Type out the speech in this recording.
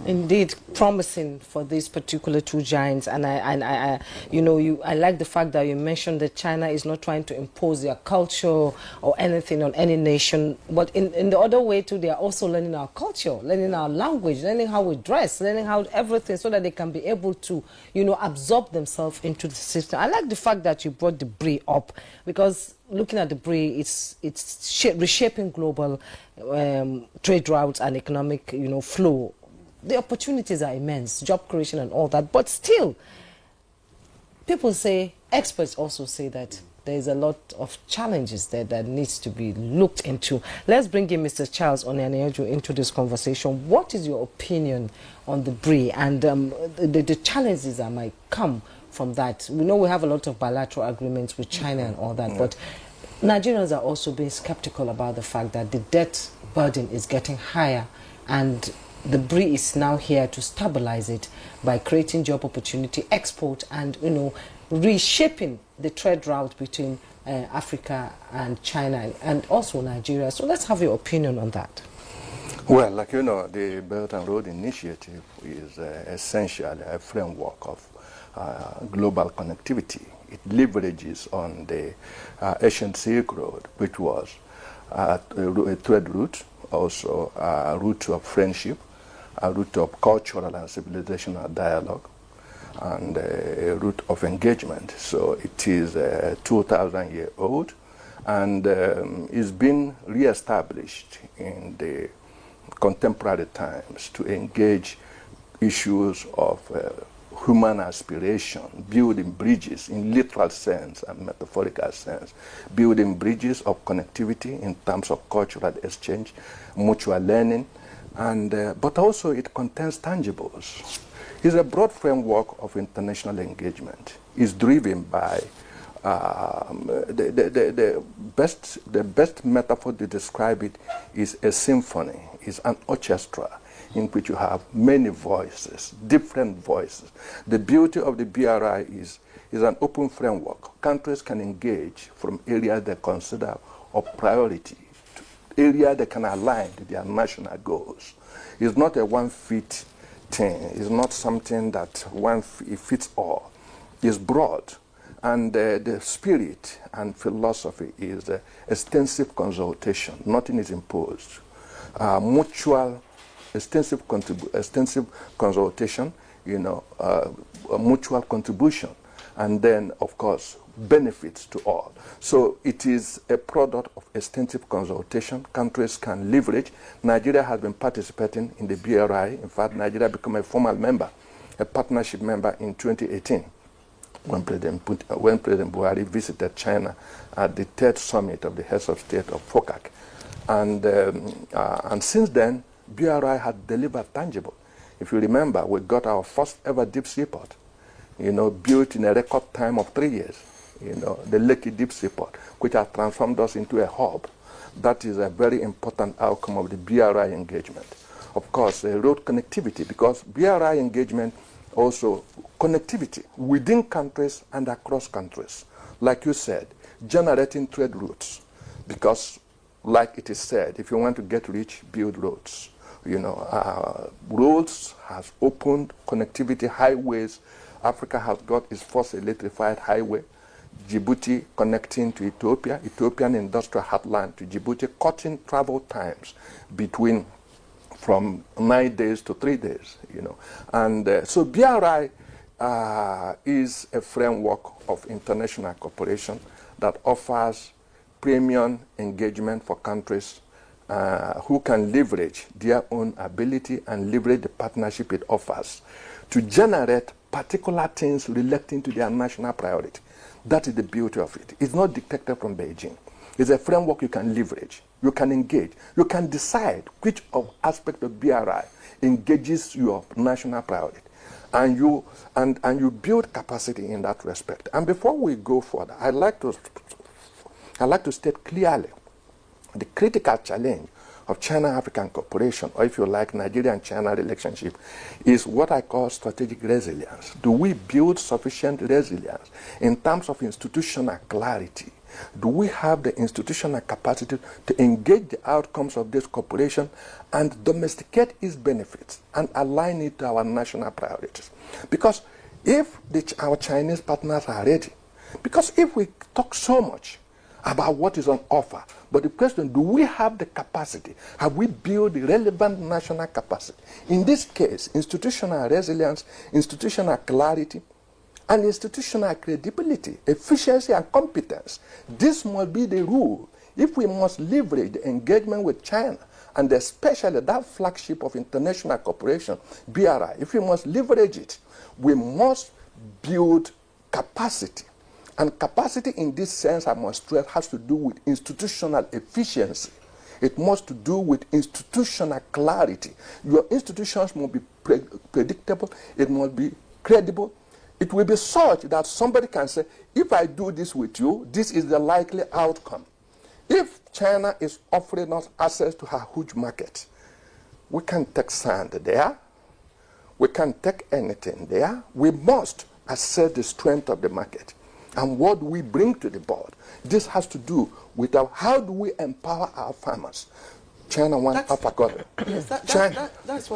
Indeed, promising for these particular two giants, and I like the fact that you mentioned that China is not trying to impose their culture or anything on any nation, but in the other way too, they are also learning our culture, learning our language, learning how we dress, learning how everything, so that they can be able to, absorb themselves into the system. I like the fact that you brought the BRI up, because looking at the BRI, it's reshaping global trade routes and economic, flow. The opportunities are immense, job creation and all that, but still, people say, experts also say that there's a lot of challenges there that needs to be looked into. Let's bring in Mr. Charles Onyanejo into this conversation. What is your opinion on the BRI and the challenges that might come from that? We know we have a lot of bilateral agreements with China and all that, but Nigerians are also being skeptical about the fact that the debt burden is getting higher, and the BRI is now here to stabilize it by creating job opportunity, export, and reshaping the trade route between Africa and China and also Nigeria. So let's have your opinion on that. Well, like the Belt and Road Initiative is essentially a framework of global connectivity. It leverages on the ancient Silk Road, which was a trade route, also a route of friendship, a route of cultural and civilizational dialogue, and a route of engagement. So it is 2,000-year-old, and it's been re-established in the contemporary times to engage issues of human aspiration, building bridges in literal sense and metaphorical sense, building bridges of connectivity in terms of cultural exchange, mutual learning, and but also it contains tangibles. It's a broad framework of international engagement. It's driven by the best metaphor to describe it is a symphony, is an orchestra in which you have many voices, different voices. The beauty of the BRI is an open framework. Countries can engage from areas they consider of priority, areas that can align to their national goals. It's not a one-fit thing. It's not something that it fits all. It's broad. And the spirit and philosophy is extensive consultation. Nothing is imposed. Mutual, extensive consultation, mutual contribution, and then, of course, benefits to all. So it is a product of extensive consultation. Countries can leverage. Nigeria has been participating in the BRI. In fact, Nigeria became a formal member, a partnership member in 2018 when President Buhari visited China at the third summit of the heads of state of FOCAC. And since then, BRI had delivered tangible. If you remember, we got our first ever deep seaport, built in a record time of 3 years. The Lekki Deep Seaport, which has transformed us into a hub. That is a very important outcome of the BRI engagement. Of course, road connectivity, because BRI engagement also connectivity within countries and across countries. Like you said, generating trade routes, because like it is said, if you want to get rich, build roads. Roads has opened connectivity, highways. Africa has got its first electrified highway. Djibouti connecting to Ethiopia, Ethiopian industrial heartland to Djibouti, cutting travel times from 9 days to 3 days, And so BRI is a framework of international cooperation that offers premium engagement for countries who can leverage their own ability and leverage the partnership it offers to generate particular things relating to their national priority. That is the beauty of it. It's not dictated from Beijing. It's a framework you can leverage. You can engage. You can decide which aspect of BRI engages your national priority. And you build capacity in that respect. And before we go further, I'd like to state clearly the critical challenge of China-African cooperation, or if you like, Nigerian-China relationship, is what I call strategic resilience. Do we build sufficient resilience in terms of institutional clarity? Do we have the institutional capacity to engage the outcomes of this cooperation and domesticate its benefits and align it to our national priorities? Because if our Chinese partners are ready, because if we talk so much about what is on offer, but the question, do we have the capacity? Have we built the relevant national capacity? In this case, institutional resilience, institutional clarity, and institutional credibility, efficiency, and competence. This must be the rule if we must leverage the engagement with China, and especially that flagship of international cooperation, BRI. If we must leverage it, we must build capacity. And capacity in this sense, I must stress, has to do with institutional efficiency. It must to do with institutional clarity. Your institutions must be predictable. It must be credible. It will be such that somebody can say, if I do this with you, this is the likely outcome. If China is offering us access to her huge market, we can take sand there. We can take anything there. We must assess the strength of the market and what we bring to the board. This has to do with how do we empower our farmers. China wants alpha. Yes, that's what